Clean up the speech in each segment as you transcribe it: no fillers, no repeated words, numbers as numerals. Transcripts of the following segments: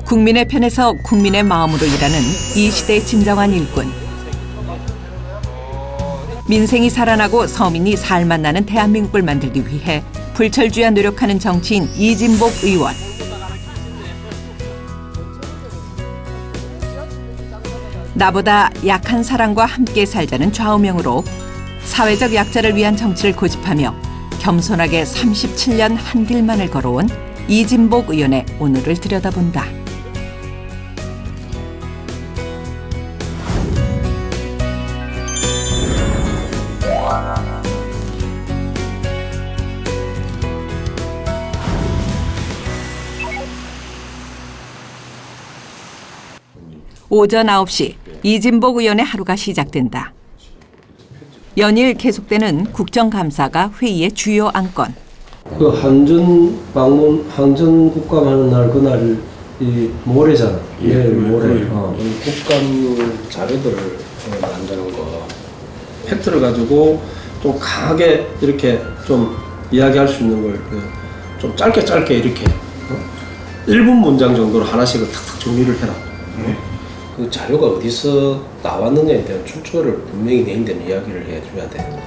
국민의 편에서 국민의 마음으로 일하는 이 시대의 진정한 일꾼. 민생이 살아나고 서민이 살맛 나는 대한민국을 만들기 위해 불철주야 노력하는 정치인 이진복 의원. 나보다 약한 사람과 함께 살자는 좌우명으로 사회적 약자를 위한 정치를 고집하며 겸손하게 37년 한 길만을 걸어온 이진복 의원의 오늘을 들여다본다. 오전 9시 이진복 의원의 하루가 시작된다. 연일 계속되는 국정감사가 회의의 주요 안건. 그 항전 방문, 항전 국감하는 날 그날 이 모레잖아. 예, 모레. 국감 자료들을 만드는 거, 팩트를 가지고 좀 강하게 이렇게 좀 이야기할 수 있는 걸 좀 짧게 이렇게 1분 문장 정도로 하나씩을 탁탁 정리를 해라. 그 자료가 어디서 나왔느냐에 대한 출처를 분명히 내인되는 이야기를 해줘야 돼.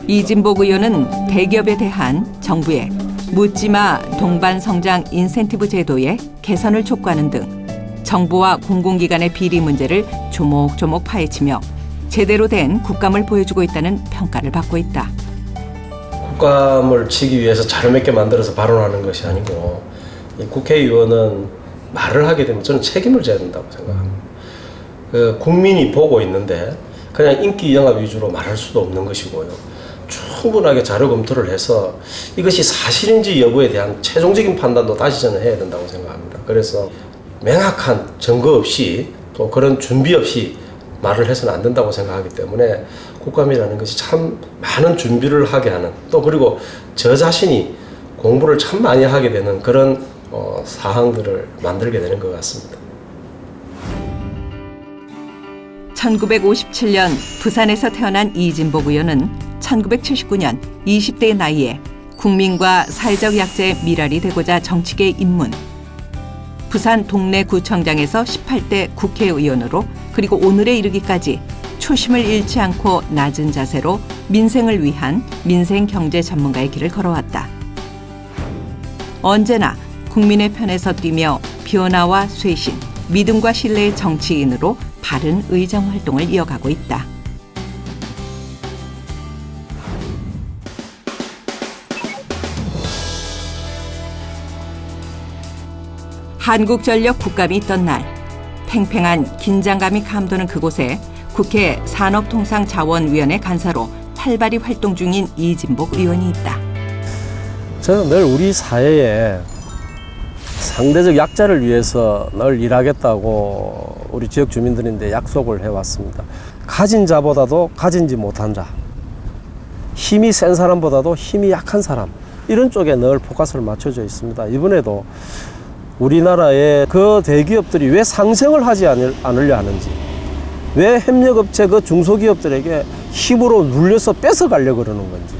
이진복 의원은 대기업에 대한 정부의 묻지마 동반성장 인센티브 제도의 개선을 촉구하는 등 정부와 공공기관의 비리 문제를 조목조목 파헤치며 제대로 된 국감을 보여주고 있다는 평가를 받고 있다. 국감을 치기 위해서 자료 몇 개 만들어서 발언하는 것이 아니고 이 국회의원은 말을 하게 되면 저는 책임을 져야 된다고 생각합니다. 그 국민이 보고 있는데 그냥 인기 영합 위주로 말할 수도 없는 것이고요. 충분하게 자료 검토를 해서 이것이 사실인지 여부에 대한 최종적인 판단도 다시 저는 해야 된다고 생각합니다. 그래서 명확한 증거 없이 또 그런 준비 없이 말을 해서는 안 된다고 생각하기 때문에 국감이라는 것이 참 많은 준비를 하게 하는, 또 그리고 저 자신이 공부를 참 많이 하게 되는 그런 사항들을 만들게 되는 것 같습니다. 1957년 부산에서 태어난 이진복 의원은 1979년 20대의 나이에 국민과 사회적 약자의 미랄이 되고자 정치계에 입문. 부산 동래구청장에서 18대 국회의원으로 그리고 오늘에 이르기까지 초심을 잃지 않고 낮은 자세로 민생을 위한 민생경제 전문가의 길을 걸어왔다. 언제나 국민의 편에서 뛰며 변화와 쇄신, 믿음과 신뢰의 정치인으로 바른 의정 활동을 이어가고 있다. 한국전력 국감이 있던 날, 팽팽한 긴장감이 감도는 그곳에 국회 산업통상자원위원회 간사로 활발히 활동 중인 이진복 의원이 있다. 저는 늘 우리 사회에 상대적 약자를 위해서 늘 일하겠다고 우리 지역 주민들인데 약속을 해왔습니다. 가진 자보다도 가진지 못한 자, 힘이 센 사람보다도 힘이 약한 사람, 이런 쪽에 늘 포커스를 맞춰져 있습니다. 이번에도 우리나라의 그 대기업들이 왜 상생을 하지 않으려 하는지, 왜 협력업체 그 중소기업들에게 힘으로 눌려서 뺏어가려고 그러는 건지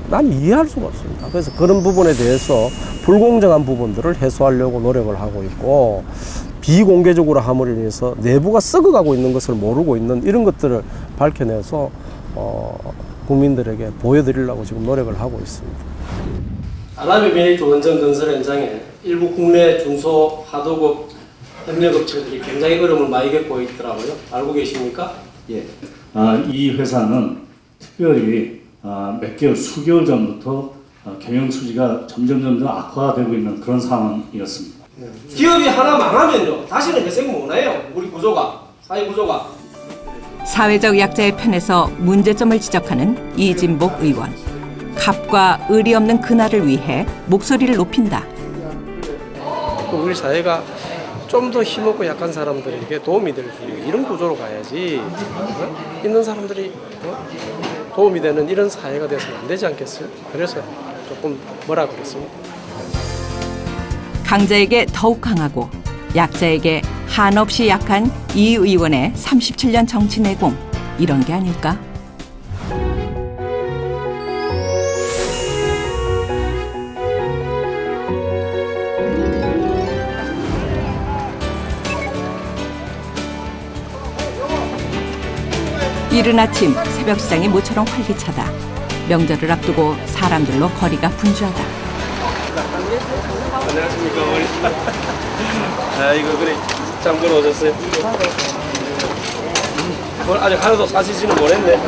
난 이해할 수가 없습니다. 그래서 그런 부분에 대해서 불공정한 부분들을 해소하려고 노력을 하고 있고, 비공개적으로 함으로 인해서 내부가 썩어가고 있는 것을 모르고 있는 이런 것들을 밝혀내서 국민들에게 보여드리려고 지금 노력을 하고 있습니다. 아랍에미레이트 원전 건설 현장에 일부 국내 중소 하도급 협력업체들이 굉장히 어려움을 많이 겪고 있더라고요. 알고 계십니까? 예. 이 회사는 특별히 몇 개월, 수개월 전부터 경영 수지가 점점 악화가 되고 있는 그런 상황이었습니다. 기업이 하나 망하면요, 다시는 회생 못 해요. 우리 구조가, 사회 구조가. 사회적 약자의 편에서 문제점을 지적하는 이진복 의원. 갑과 을이 없는 그날을 위해 목소리를 높인다. 우리 사회가 좀 더 힘없고 약한 사람들에게 도움이 될 수 있는 이런 구조로 가야지, 있는 사람들이 도움이 되는 이런 사회가 돼서는 안 되지 않겠어요? 그래서 조금 뭐라 그랬습니다. 강자에게 더욱 강하고 약자에게 한없이 약한 이 의원의 37년 정치 내공, 이런 게 아닐까? 이른 아침 새벽 시장이 모처럼 활기차다. 명절을 앞두고 사람들로 거리가 분주하다. 안녕하십니까 어머니. 아이고 그래 잠깐 오셨어요. 오늘 아직 하나도 사시지는 못했네.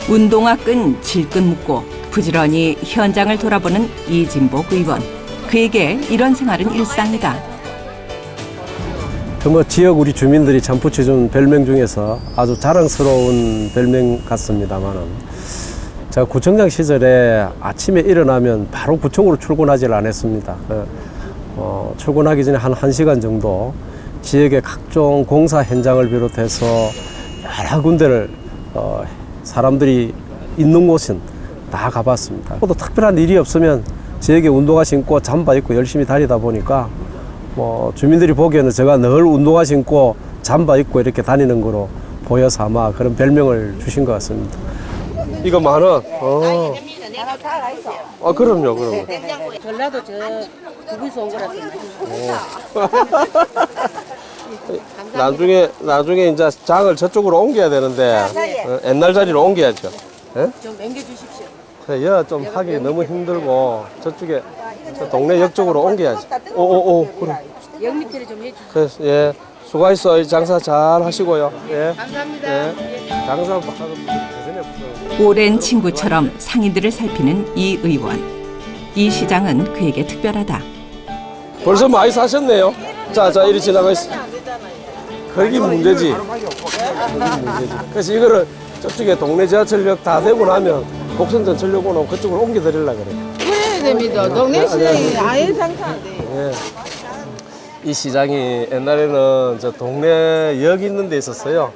운동화 끈 질끈 묶고 부지런히 현장을 돌아보는 이진복 의원. 그에게 이런 생활은 일상이다. 뭐 지역 우리 주민들이 참 붙여준 별명 중에서 아주 자랑스러운 별명 같습니다만은 제가 구청장 시절에 아침에 일어나면 바로 구청으로 출근하지를 않았습니다. 출근하기 전에 한 1시간 정도 지역의 각종 공사 현장을 비롯해서 여러 군데를 사람들이 있는 곳은 다 가봤습니다. 또 특별한 일이 없으면 지역에 운동화 신고 잠바 입고 열심히 다니다 보니까 주민들이 보기에는 제가 늘 운동화 신고 잠바 입고 이렇게 다니는 거로 보여서 아마 그런 별명을 주신 것 같습니다. 이거 10,000원. 그럼요. 전라도 저 구비소 온 거라서 나중에 이제 장을 저쪽으로 옮겨야 되는데 옛날 자리로 옮겨야죠. 예? 좀 남겨주십시오. 그래, 좀 하기 너무 힘들고 저쪽에 저 동네 역 쪽으로 옮겨야지. 그래. 역 밑에 좀 해주세요. 그래서 예, 수고하셨어요. 장사 잘 하시고요. 예. 감사합니다. 예. 장사 하고 대선에 오랜 친구처럼 상인들을 살피는 이 의원. 이 시장은 그에게 특별하다. 벌써 많이 사셨네요. 자, 이리 지나가 있어. 그게 문제지. 그래서 이거를 저쪽에 동네 지하철역 다 되고 나면 곡선 전철역으로 그쪽으로 옮겨드리려고 그래. 그래야 됩니다. 동네 시장이 아예 상태 안 돼요. 예. 이 시장이 옛날에는 저 동네 역 있는 데 있었어요.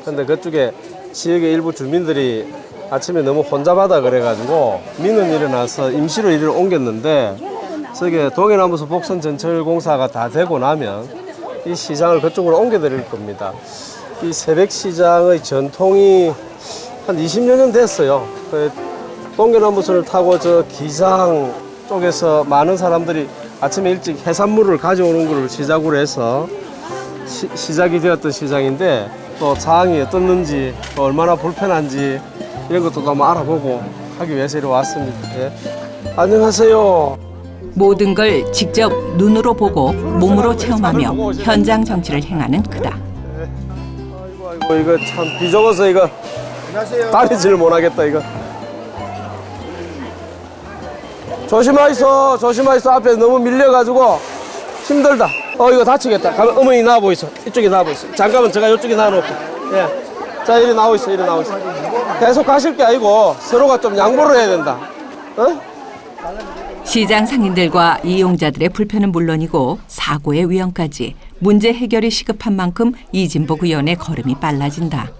근데 그쪽에 지역의 일부 주민들이 아침에 너무 혼잡하다 그래가지고 민원 일어나서 임시로 일을 옮겼는데 저게 동해남부서 복선 전철 공사가 다 되고 나면 이 시장을 그쪽으로 옮겨드릴 겁니다. 이 새벽시장의 전통이 한 20여 년 됐어요. 동해남부선을 타고 저 기장 쪽에서 많은 사람들이 아침에 일찍 해산물을 가져오는 것을 시작으로 해서 시작이 되었던 시장인데 또 상황이 어떻는지 또 얼마나 불편한지 이런 것도 한번 알아보고 하기 위해서 이리 왔습니다. 예. 안녕하세요. 모든 걸 직접 눈으로 보고 몸으로 체험하며 현장 정치를 행하는 그다. 아이고 이거 참 비좁아서 이거 다니지를 못하겠다 이거. 조심하이소 앞에 너무 밀려가지고 힘들다. 이거 다치겠다. 가면 어머니 나와보 있어. 이쪽에 나와보 있어. 잠깐만 제가 이쪽에 나와놓을게. 예. 자 이리 나와 있어. 계속 가실 게 아니고 서로가 좀 양보를 해야 된다. 시장 상인들과 이용자들의 불편은 물론이고 사고의 위험까지 문제 해결이 시급한 만큼 이진복 의원의 걸음이 빨라진다.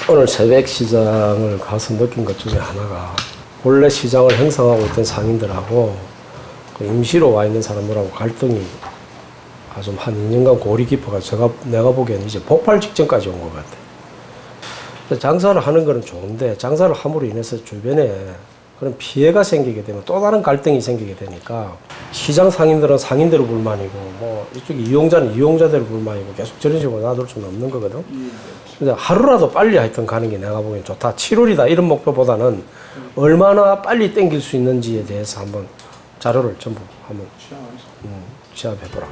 오늘 새벽 시장을 가서 느낀 것 중에 하나가 원래 시장을 형성하고 있던 상인들하고 임시로 와 있는 사람들하고 갈등이 아주 한 2년간 골이 깊어가지고 내가 보기에는 이제 폭발 직전까지 온 것 같아요. 장사를 하는 거는 좋은데 장사를 함으로 인해서 주변에 그런 피해가 생기게 되면 또 다른 갈등이 생기게 되니까 시장 상인들은 상인대로 불만이고 이쪽 이용자는 이용자대로 불만이고 계속 저런 식으로 놔둘 수는 없는 거거든. 근데 하루라도 빨리 하여튼 가는 게 내가 보기엔 좋다. 7월이다 이런 목표보다는 얼마나 빨리 땡길 수 있는지에 대해서 한번 자료를 전부 한번 취합해보라.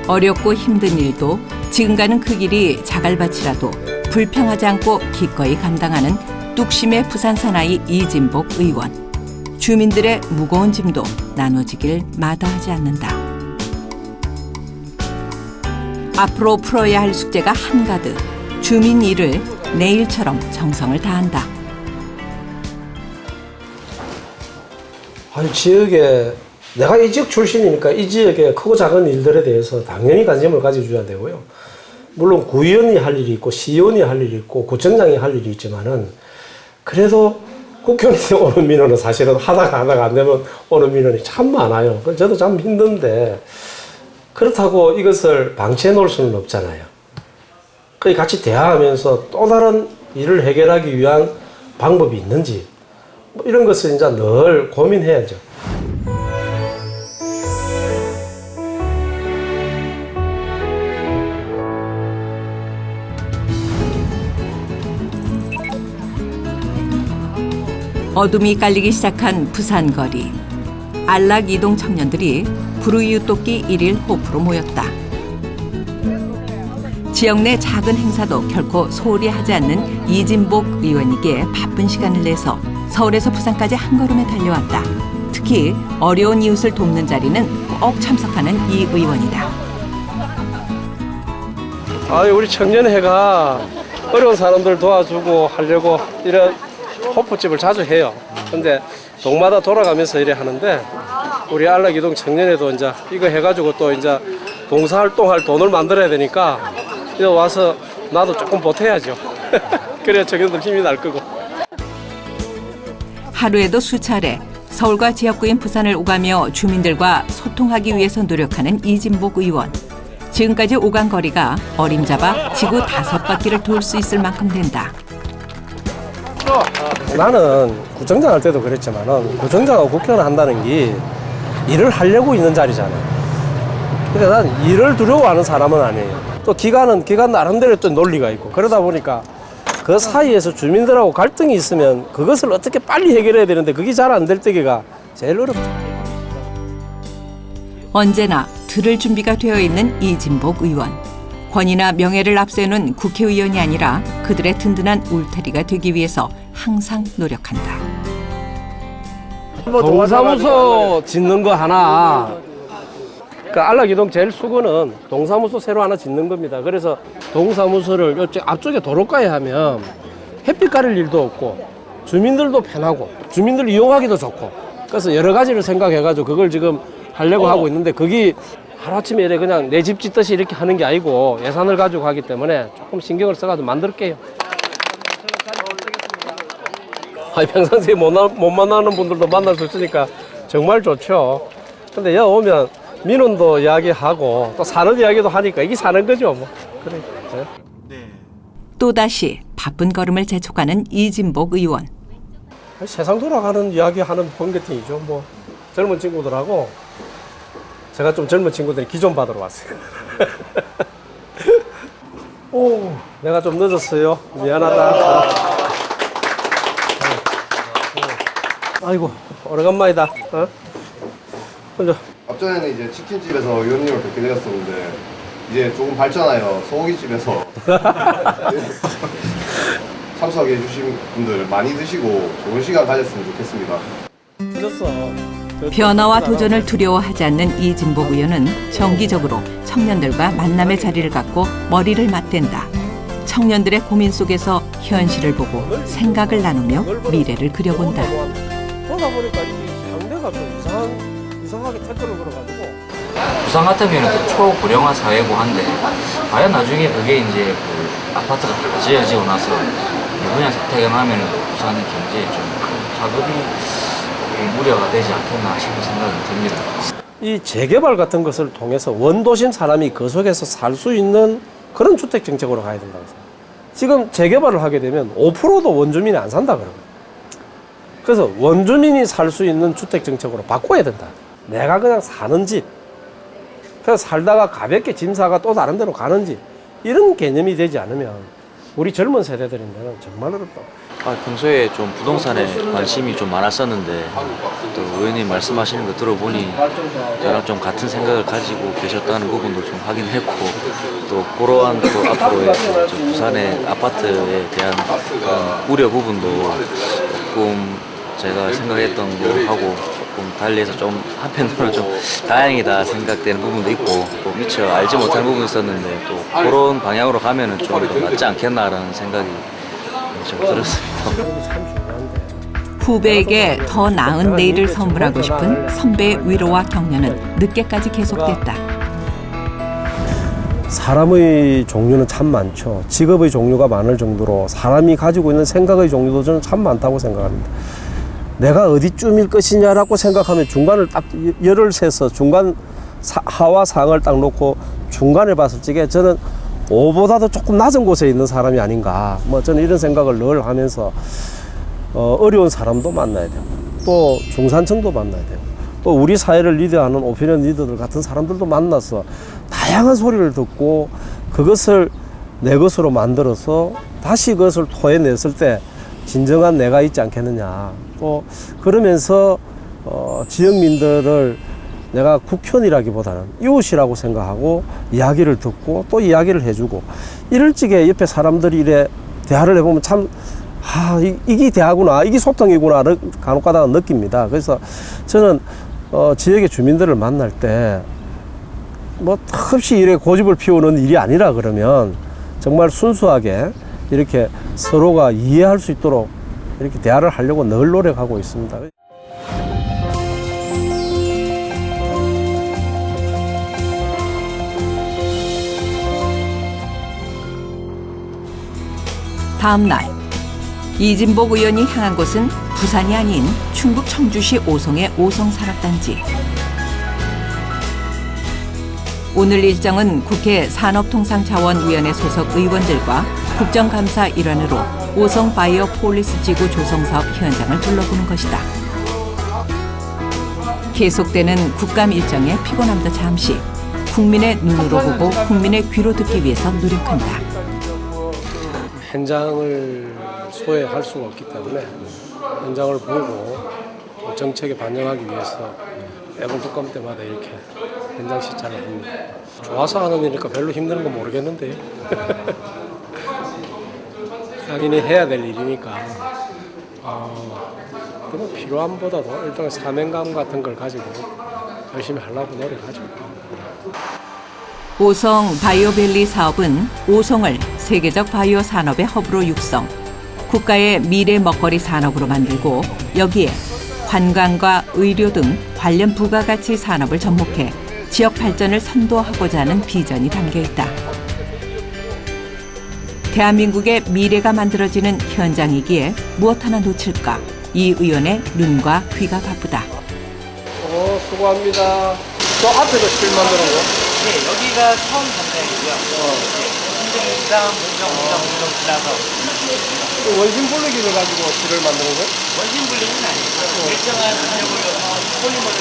어렵고 힘든 일도 지금과는 그 길이 자갈밭이라도 불평하지 않고 기꺼이 감당하는 뚝심의 부산 사나이 이진복 의원. 주민들의 무거운 짐도 나눠지길 마다하지 않는다. 앞으로 풀어야 할 숙제가 한가득. 주민 일을 내일처럼 정성을 다한다. 아니 지역에 내가 이 지역 출신이니까 이 지역의 크고 작은 일들에 대해서 당연히 관심을 가져줘야 되고요. 물론 구의원이 할 일이 있고 시의원이 할 일이 있고 구청장이 할 일이 있지만은 그래도 국회의원에 오는 민원은 사실은 하다가 안 되면 오는 민원이 참 많아요. 저도 참 힘든데 그렇다고 이것을 방치해 놓을 수는 없잖아요. 같이 대화하면서 또 다른 일을 해결하기 위한 방법이 있는지 뭐 이런 것을 이제 늘 고민해야죠. 어둠이 깔리기 시작한 부산 거리. 안락 이동 청년들이 불우이웃돕기 1일 호프로 모였다. 지역 내 작은 행사도 결코 소홀히 하지 않는 이진복 의원에게 바쁜 시간을 내서 서울에서 부산까지 한 걸음에 달려왔다. 특히 어려운 이웃을 돕는 자리는 꼭 참석하는 이 의원이다. 우리 청년회가 어려운 사람들 도와주고 하려고 이런 호프집을 자주 해요. 근데 동마다 돌아가면서 이래 하는데 우리 안락이동 청년회도 이제 이거 해가지고 또 이제 봉사활동할 돈을 만들어야 되니까 여기 와서 나도 조금 보태야죠. 그래야 청년들 힘이 날 거고. 하루에도 수차례 서울과 지역구인 부산을 오가며 주민들과 소통하기 위해서 노력하는 이진복 의원. 지금까지 오간 거리가 어림잡아 지구 5바퀴를 돌 수 있을 만큼 된다. 나는 구청장 할 때도 그랬지만은 구청장하고 국회의원 한다는 게 일을 하려고 있는 자리잖아. 그러니까 난 일을 두려워하는 사람은 아니에요. 또 기간은 기간 나름대로 또 논리가 있고 그러다 보니까 그 사이에서 주민들하고 갈등이 있으면 그것을 어떻게 빨리 해결해야 되는데 그게 잘 안 될 때가 제일 어렵죠. 언제나 들을 준비가 되어 있는 이진복 의원. 권위나 명예를 앞세우는 국회의원이 아니라 그들의 든든한 울타리가 되기 위해서 항상 노력한다. 동사무소 짓는 거 하나. 그 안락이동 제일 수고는 동사무소 새로 하나 짓는 겁니다. 그래서 동사무소를 이쪽 앞쪽에 도로가에 하면 햇빛 가릴 일도 없고 주민들도 편하고 주민들 이용하기도 좋고 그래서 여러 가지를 생각해가지고 그걸 지금 하려고 하고 있는데 그게 하루아침에 이래 그냥 내 집 짓듯이 이렇게 하는 게 아니고 예산을 가지고 하기 때문에 조금 신경을 써가지고 만들게요. 평상시에 못 만나는 분들도 만날 수 있으니까 정말 좋죠. 근데 여기 오면 민원도 이야기하고 또 사는 이야기도 하니까 이게 사는 거죠 뭐. 그래. 또다시 바쁜 걸음을 재촉하는 이진복 의원. 세상 돌아가는 이야기하는 번개팅이죠. 뭐 젊은 친구들하고 제가 좀 젊은 친구들이 기존 받으러 왔어요. 오, 내가 좀 늦었어요. 미안하다. 아이고, 오래간만이다. 어? 먼저. 앞전에는 이제 치킨집에서 의원님을 뵙게 되었었는데 이제 조금 밝잖아요. 소고기집에서 참석해 주신 분들 많이 드시고 좋은 시간 가졌으면 좋겠습니다. 늦었어. 변화와 도전을 두려워하지 않는 이진복 의원은 정기적으로 청년들과 만남의 자리를 갖고 머리를 맞댄다. 청년들의 고민 속에서 현실을 보고 생각을 나누며 미래를 그려본다. 그러다 보니까 이 상대가 좀 이상하게 태클을 걸어가지고. 부산 같은 경우는 초고령화 사회고 한데 과연 나중에 그게 이제 그 아파트가 다 지어지고 나서 유분양 사태경하면 부산의 경제에 좀 파급이 우려가 되지 않겠나 싶은 생각이 듭니다. 이 재개발 같은 것을 통해서 원도심 사람이 그 속에서 살 수 있는 그런 주택 정책으로 가야 된다고 생각해요. 지금 재개발을 하게 되면 5%도 원주민이 안 산다 그러거든요. 그래서 원주민이 살 수 있는 주택 정책으로 바꿔야 된다. 내가 그냥 사는 집, 그래서 살다가 가볍게 짐 사가 또 다른 데로 가는 집, 이런 개념이 되지 않으면 우리 젊은 세대들인데는 정말 어렵다. 평소에 좀 부동산에 관심이 좀 많았었는데 또 의원님 말씀하시는 거 들어보니 저랑 좀 같은 생각을 가지고 계셨다는 부분도 좀 확인했고 또 그러한 또 앞으로의 좀 부산의 아파트에 대한 그런 우려 부분도 조금 제가 생각했던 거하고 조금 달리해서 좀 한편으로는 좀 다행이다 생각되는 부분도 있고 또 미처 알지 못하는 부분이 있었는데 또 그런 방향으로 가면은 좀 더 낫지 않겠나라는 생각이 좀 들었습니다. 후배에게 더 나은 내일을 선물하고 싶은 선배의 위로와 격려는 늦게까지 계속됐다. 사람의 종류는 참 많죠. 직업의 종류가 많을 정도로 사람이 가지고 있는 생각의 종류도 저는 참 많다고 생각합니다. 내가 어디쯤일 것이냐라고 생각하면 중간을 딱 열을 세서 중간 하와 상을 딱 놓고 중간에 봤을 적에 저는 5보다도 조금 낮은 곳에 있는 사람이 아닌가. 뭐 저는 이런 생각을 늘 하면서 어려운 사람도 만나야 되고 또 중산층도 만나야 되고 또 우리 사회를 리드하는 오피니언 리더들 같은 사람들도 만나서 다양한 소리를 듣고 그것을 내 것으로 만들어서 다시 그것을 토해냈을 때 진정한 내가 있지 않겠느냐. 또 그러면서 지역민들을 내가 국현이라기보다는 이웃이라고 생각하고 이야기를 듣고 또 이야기를 해주고 이럴 적에 옆에 사람들이 이래 대화를 해보면 참 이게 대화구나, 이게 소통이구나 간혹 가다가 느낍니다. 그래서 저는 지역의 주민들을 만날 때 뭐 턱없이 이래 고집을 피우는 일이 아니라 그러면 정말 순수하게 이렇게 서로가 이해할 수 있도록 이렇게 대화를 하려고 늘 노력하고 있습니다. 다음 날 이진복 의원이 향한 곳은 부산이 아닌 충북 청주시 오송의 오송산업단지. 오늘 일정은 국회 산업통상자원위원회 소속 의원들과 국정감사 일환으로 오송 바이오 폴리스 지구 조성 사업 현장을 둘러보는 것이다. 계속되는 국감 일정에 피곤함도 잠시 국민의 눈으로 보고 국민의 귀로 듣기 위해서 노력한다. 현장을 소외할 수가 없기 때문에 현장을 보고 정책에 반영하기 위해서 매번 국감 때마다 이렇게 현장 시찰을 합니다. 좋아서 하는 일이니까 별로 힘든 건 모르겠는데요. 당연히 해야 될 일이니까 그건 필요함보다도 일종의 사명감 같은 걸 가지고 열심히 하려고 노력하죠. 오송 바이오밸리 사업은 오송을 세계적 바이오 산업의 허브로 육성, 국가의 미래 먹거리 산업으로 만들고 여기에 관광과 의료 등 관련 부가가치 산업을 접목해 지역 발전을 선도하고자 하는 비전이 담겨 있다. 대한민국의 미래가 만들어지는 현장이기에 무엇 하나 놓칠까? 이 의원의 눈과 귀가 바쁘다. 수고합니다. 저 앞에도 실 만드는 거? 네, 여기가 처음 담당이고요. 인장, 문정 지나서 원심 분리기를 가지고 실을 만드는 거? 원심 분리는 아니고요. 일정한 압력을 폴리머를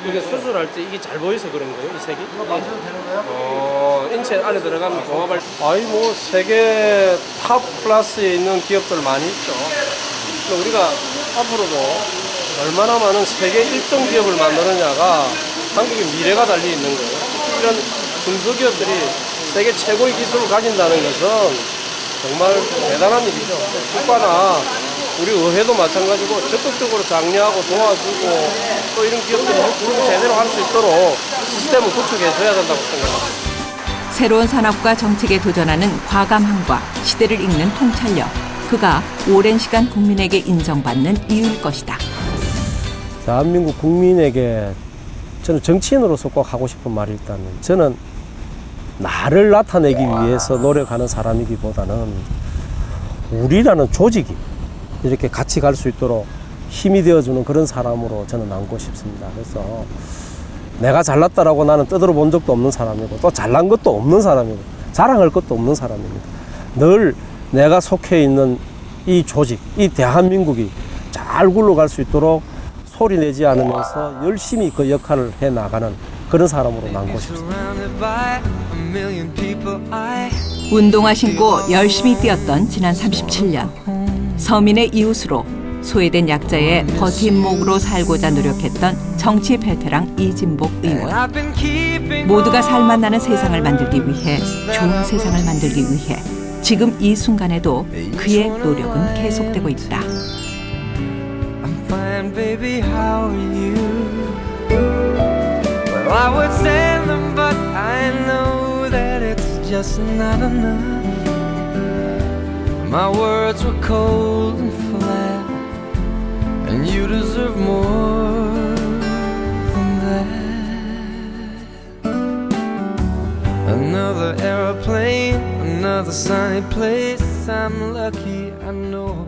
이게 수술할 때 이게 잘 보여서 그런 거예요, 이 색이? 이거 만져도 되는 거예요? 인체 안에 들어가면 종합할. 뭐 세계 탑 클래스에 있는 기업들 많이 있죠. 우리가 앞으로도 얼마나 많은 세계 1등 기업을 만드느냐가 한국의 미래가 달려 있는 거예요. 이런 중소기업들이 세계 최고의 기술을 가진다는 것은 정말 대단한 일이죠. 국가나 우리 의회도 마찬가지고 적극적으로 장려하고 도와주고 또 이런 기업들이 제대로 할 수 있도록 시스템을 구축해줘야 된다고 생각합니다. 새로운 산업과 정책에 도전하는 과감함과 시대를 읽는 통찰력. 그가 오랜 시간 국민에게 인정받는 이유일 것이다. 대한민국 국민에게 저는 정치인으로서 꼭 하고 싶은 말이 있다면 저는 나를 나타내기 위해서 노력하는 사람이기보다는 우리라는 조직이 이렇게 같이 갈 수 있도록 힘이 되어주는 그런 사람으로 저는 남고 싶습니다. 그래서 내가 잘났다라고 나는 떠들어 본 적도 없는 사람이고 또 잘난 것도 없는 사람이고 자랑할 것도 없는 사람입니다. 늘 내가 속해 있는 이 조직, 이 대한민국이 잘 굴러갈 수 있도록 소리 내지 않으면서 열심히 그 역할을 해 나가는 그런 사람으로 남고 싶습니다. 운동화 신고 열심히 뛰었던 지난 37년. 서민의 이웃으로 소외된 약자의 버팀목으로 살고자 노력했던 정치 베테랑 이진복 의원. 모두가 살맛 나는 세상을 만들기 위해, 좋은 세상을 만들기 위해 지금 이 순간에도 그의 노력은 계속되고 있다. Fine, baby, how are you? Well, I would send them, but I know that it's just not enough. My words were cold and flat, and you deserve more than that. Another airplane, another sunny place. I'm lucky, I know.